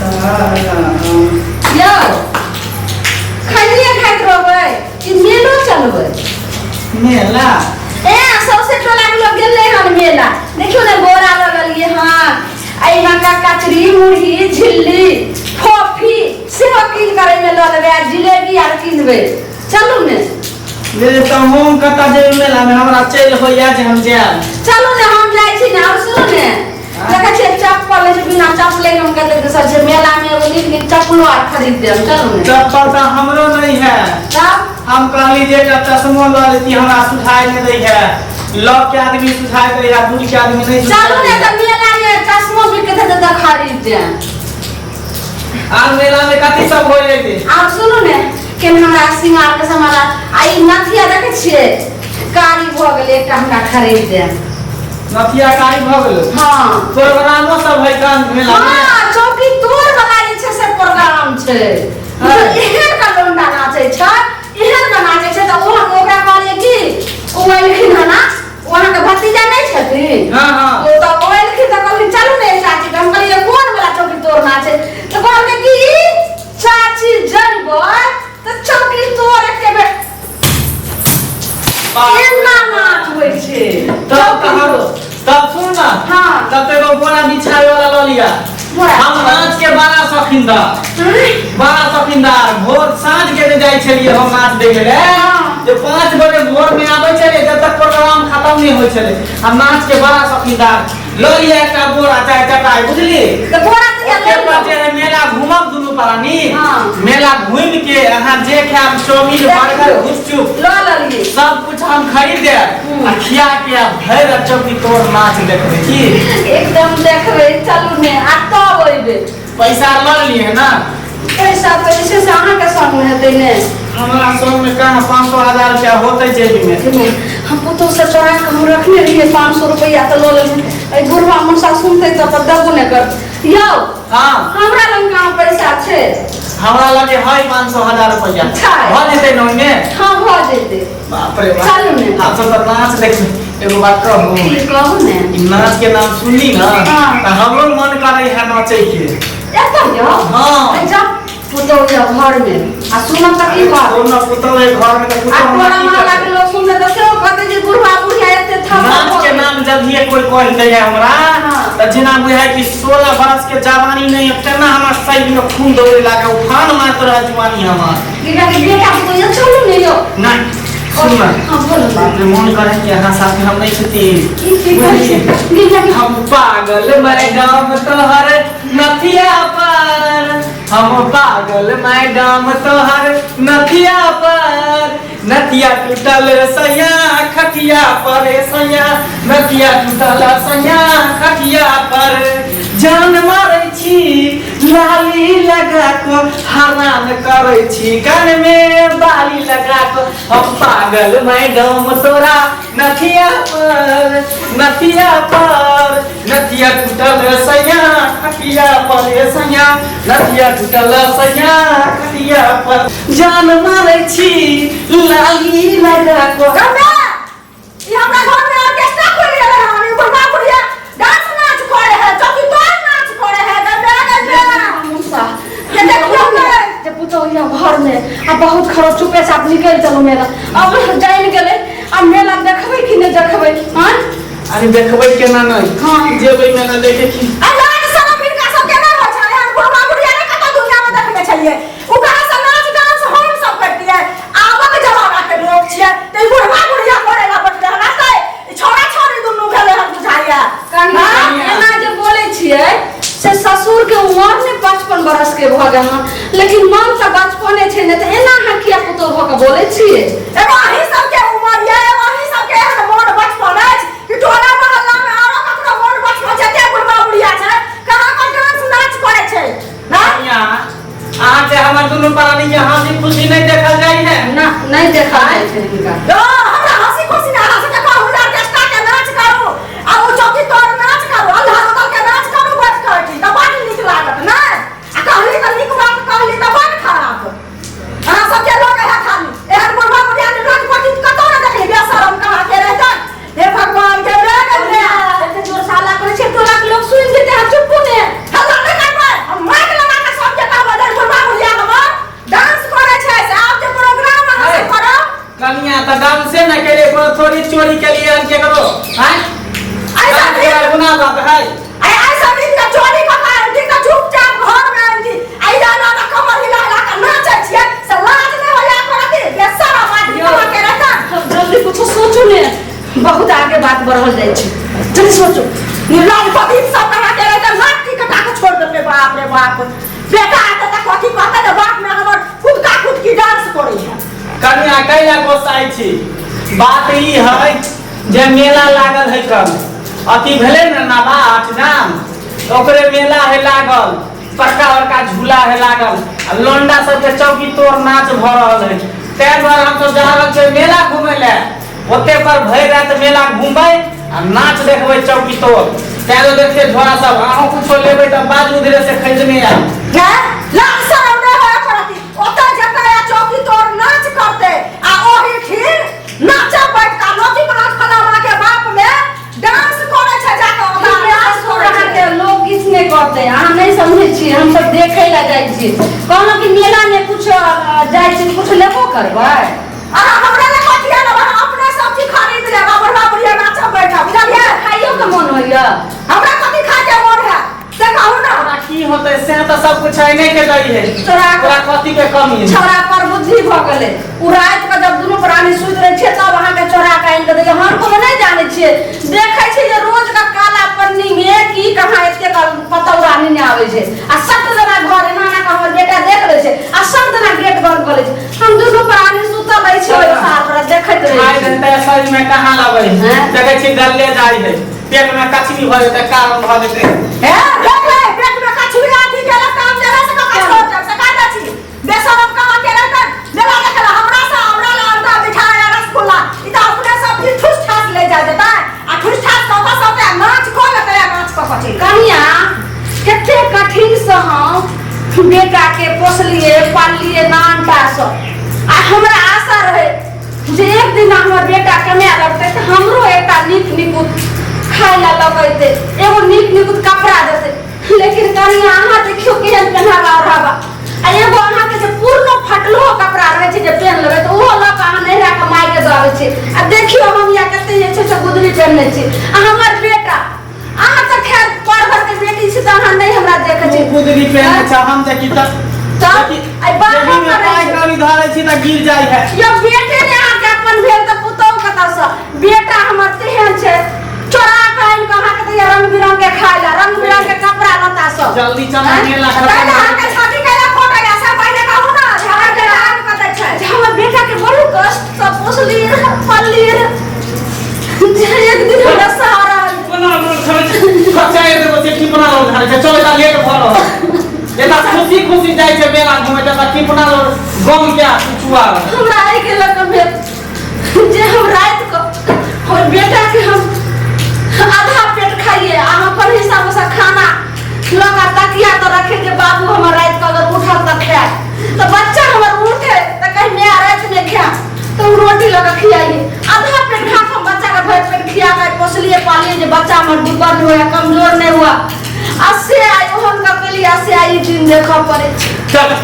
यो खनिया खाइत रहबै कि मेलो चलबै? मेला ए सबसे टोला के लोग गेलै हन मेला। देखियो ने बोरा लगल ये हां। आई का कचरी मुरही झिल्ली फोफी सेहो किन करे में ल लेबै, जिलेबी आर किनबै। चलू ने ले त हम कता जे मेला में हमरा चल होइया जे हम जाब। चलू ने हम जाइ छी ने। और सुनो ने देखै छी चप्पल ले बिना चप्पल ले हम कहते दोसर जे मेला में एगो नीक चप्पल आर खरीद देब। चलू ने। चप्पल त हमरो नहीं है। तब हम कहली जे का चश्मो ल लेती, हमरा सुझाई नहीं दई है। लॉक के आदमी सुझाई दई है, दूर के आदमी नहीं। चलू ने त मेला में चश्मो बिके त खरीद दे। आज मेला में कथि सब होय रे? आप सुनो ने केन हमरा सिंगार के सामान आई नथिया देखे छिए कारी भ गेल एकटा हमरा खरीद दे। नथिया कारी भ गेल? हां प्रोग्रामो सब है कान मेला में। हां चौकी तोर वाला जे छै से प्रोग्राम छै। एहन का लोंडा नाचे छै, एहन का नाचे छै त ओ हम ओकरा कहलिए कि ओ लिखिन है ना वहां के भतीजा नहीं छथिन। हां हां ओ त ओ लिखिन त कहलिन चलू ने चाची। हम कहलिए कोन वाला चौकी तोर नाचे त कहले कि चाची जइबै त चौकी तोर के बे एना नाच होय छै। तब कहारो तब सुन ना। हां तब ते वो बोरा बिछाए वाला ल लिया। हम नाच के बड़ा शौकीनदार, बड़ा शौकीनदार। भोर साँझ के जाय छलिए हम नाच देखे ले। जे 5 बजे भोर में आबै छले जब तक प्रोग्राम खत्म नहीं होय छले। हम नाच के बड़ा शौकीनदार। ल लिया एकटा बोरा चाहे चटाई बुझली। त बोरा के पचे मेला घुमब दुनु प्राणी। मेला घूम के अहां जे खाब चाउमीन बर्गर गुपचुप ल लिए सब कुछ हम खरीद दे आ खिया के भैर चौकी तोर नाच देखबे की एकदम देखबे। चलू ने आ तब अइबे। पैसा ल लिए ना? पैसा पैसे से अहां के संग में हेतै ने? हमरा संग में कहां 500,000 रुपया होतै जेबी में। हम पुतो से चोरा के हम रखने रहिए 500 रुपया त ल ले। ए बुढ़वा मुसा सुनते त दबो ने कर। यो हां हमरा लंग कहां पैसा छै? हमरा लगे है 500,000 रुपया। भ जेतै न में? हां भ जेतै। बाप रे बाप। चलू ने आप सब त नाच देख। एगो बात कहूं, की कहू ने ई नाच के नाम सुनली ना त हमरो मन करे है नाचे के। एत यो हां जा पुतो यो घर में आ सुन त की बात ना पुतो है घर में त पुतो आ तोरा माला के लोग सुन त क्यों कहते जे बुढ़वा बुढ़िया एते था। नाच के नाम जब ये कोई कह दे हमरा त जेना बुझाय कि 16 बरस के जवानी नहीं केना हमरा सही में खून दौड़े लागे उफान मारत रह जवानी हमर। बेटा के बेटा को ये चलू ने यो ना सुन ना। हां बोलो बाप रे मन करे कि यहाँ साथ हम नहीं छती। की हम पागल मैडम तोहर नथिया पर, हम पागल मैडम तोहर नथिया पर, नथिया टूटल सैया खटिया पर सैया, नथिया टूटल सैया खटिया पर, जान मारै छी लाली लगा को हरान करै छी कान में बाली लगा को। हम पागल मैडम तोरा नथिया पर, नथिया पर, नथिया टूटल सैया खटिया पर सैया, नथिया टूटल सैया खटिया पर, जान मारै छी लाली लगा को। ये हमरा घर में ऑर्केस्ट्रा खोल ले रहा है। बुढ़वा बुढ़िया डांस नाच करे है, चौकी तोड़ नाच करे है। मुसा ये देखियो ने जे पुतो ये घर में आ बहुत खरो चुपे से निकल चलो मेला। अब जाइन गेले आ मेला देखबै कि नहीं देखबै? हां अरे देखबै केना नहीं? हां जेबै मेला देखे की। अल्लाह के सब फिर का सब केना हो छै? हम बुढ़वा बुढ़िया ने कत दुनिया में देखबे छलिए। उ कहां से नाच डांस हम सब करती है। आबक जमाना के लोग छिए ते बुढ़वा बुढ़िया करेला पड़ते हमरा से छोरा छोरी दुनु भेले हम बुझाइया। एना जे बोले छिए से ससुर के उम्र ने 55 बरस के भ गेल हन, लेकिन मन त बचपने छै ने। त एना हकिया पुतो भ के बोले छिए। एगो अही सब के उम्र ये, एगो अही सब के एहन मोन बचपन अछि कि टोला मोहल्ला में आरो ककरो मोन बचपन छै ते बुढ़वा बुढ़िया छै कहां पर डांस नाच करे छै ना? आज से हमर दुनु प्राणी के हंसी खुशी नहीं देखल जाई है ना नहीं देखा है इनका। हमरा हंसी खुशी ना हंसी के कहू जा चेष्टा के नाच करू आ ओ चौकी तोड़ नाच करू, अल्लाह रब्बल के नाच करू बैठ कर की त बड़ नीक लागत ना। आ कहली त नीक बात कहली त बड़ खराब। हां सब के लोग है खाली एहन बुढ़वा बुढ़िया ने रोज पति कतो ना देखली बेशरम कहां के रहता। हे भगवान के बेग रे एते जोर साला करे छै तोरा के लोग सुन जेते हम चुप ने हल्ला न कर हम माइक लगा चोरी के लिए हम के करो हैं ऐसा ऐसा गुनाह बात है ऐसा दिन का चोरी का कारण दिन का चुपचाप घर में आंटी आई जाना ना कमर हिला हिला कर नाचे छिए से लाज नहीं होया करती बेसरा माटी कमा के रहता जल्दी कुछ सोचो ने बहुत आगे बात बढ़ल जाय छै जल्दी सोचो निर्लज पति सब कहा के रहता लाठी कटा के छोड़ देते बाप रे बाप बेटा आता त कथी कहता त बाप में हमर खुद का खुद की डांस करै है कन्या कैला गोसाई छी बात ई है जे मेला लागल है कम अथी भेले न नाला आठ नाम ओकरे मेला है लागल बड़का बड़का झूला है लागल आ लोंडा सब के चौकी तोड़ नाच भ रहल है तै द्वारा हम सब जा रहल छै मेला घूमे ले ओते पर भर रात मेला घूमबै आ नाच देखबै चौकी तोड़ तै तो देखते झोरा सब अहाँ कुछो लेबै त बाद उधरे से खरीदने आ हैं लाज शरम नहीं होया करती ओता जता या चौकी तोड़ नाच करते आ ओही ठीक नाचा बैठ का लोटी बना फलाना के बाप में डांस करे छै जाके ओता डांस करे के लोग किछ नहीं करते हम नहीं समझे छी हम सब देखे ला जाय छी कहलो कि मेला में कुछ जाय छी कुछ लेबो करबै अरे हमरा ले कथिया न अपने सब चीज खरीद ले बाबा बढ़िया नाचा बैठा बुझलिए खाइयो के मन होइया हमरा कथी खा के मोर है से कहू ना तोरा की होतै से त सब कुछ आइने के दई है तोरा कथी के कमी है छोरा पर बुद्धि भ गेले उ रात के जब दुनु प्राणी सुत रहे छे तब वहां के चोरा के आइन के देले हम को नहीं जाने छिए देखे छी जे रोज का काला पन्नी में की कहां एते का पतौरा नहीं आवे छे आ सब जना घर नाना का हमर बेटा देख ले छे आ सब जना गेट बंद कर ले छे हम दुनु प्राणी सुतल रही छे ओइ सार पर देखैत आई रही घंटा सज में कहां लाबै देखे छी गल्ले जाई है पेट में कचरी भ जेते कारण भ जेते है देख ले पेट में कछुआ आदि के काम देला से का छोड़ दे से का छी बेशरम कहा के रहता देला देखला हमरा से हमरा ला अंडा मिठाई रसगुल्ला ई त अपने सब चीज ठुस ठास ले जा देता आ ठुस ठास सब नाच को ले नाच को कथी कनिया कते कठिन से हम बेटा के पोसलिए पालिए नानटा से आ हमरा आशा रहे जे एक दिन हमर बेटा कमे लगते त हमरो एकटा नीक निकुत खाय ला लगैते एगो नीक निकुत कपड़ा देते लेकिन कनिया अहाँ देखियो केहन पहनावा रहबा आ एगो अहाँ के जे पूर्ण फटलो कपड़ा रहे छै जे पहन लेबै त ओहो ल के अहाँ नहीं रख माय के दबै छै आ देखियो हम या कते जे छै से गुदरी पहनने छी आ हमर बेटा अहाँ त खैर परवर के बेटी छी त अहाँ नहीं हमरा देखे छी गुदरी पहने छ हम देखि त आई बात में पाई करी धरै छी त गिर जाई है यो बेटे ने अहाँ के अपन भेल त पुतौ कता से बेटा हमर तेहन छै चोरा खाइन कहा के त रंग बिरंग के खाइला रंग बिरंग के कपड़ा लता सब जल्दी चला मेला पहले आके शादी कैला फोटो या सब पहले कहू ना झगड़ा के काम करते छै जे हमर बेटा के बड़ू कष्ट सब पोसली पल्ली एक दिन हमरा सहारा बना लो खर्चा ए देबो से की बना लो घर के चल जा लेट भ रह एता खुशी खुशी जाय छै मेला घुमे त की बना लो गम के छुआ हमरा आई के लक भेल जे हम रात को और बेटा के हम आधा पेट खाइए आ अपन हिसाब से खाना लगा तकिया तो रखे के बाबू हमर रात को अगर उठल त खाए तो बच्चा हमर उठे त कहीं मैं रात में खा तो रोटी लगा खियाइए आधा पेट खा के बच्चा का भर पेट खिया के पोसलिए पालिए जे बच्चा हमर दुबल हुआ कमजोर नहीं हुआ अस्से आई ओहन का के लिए अस्से आई दिन देखा पड़े चल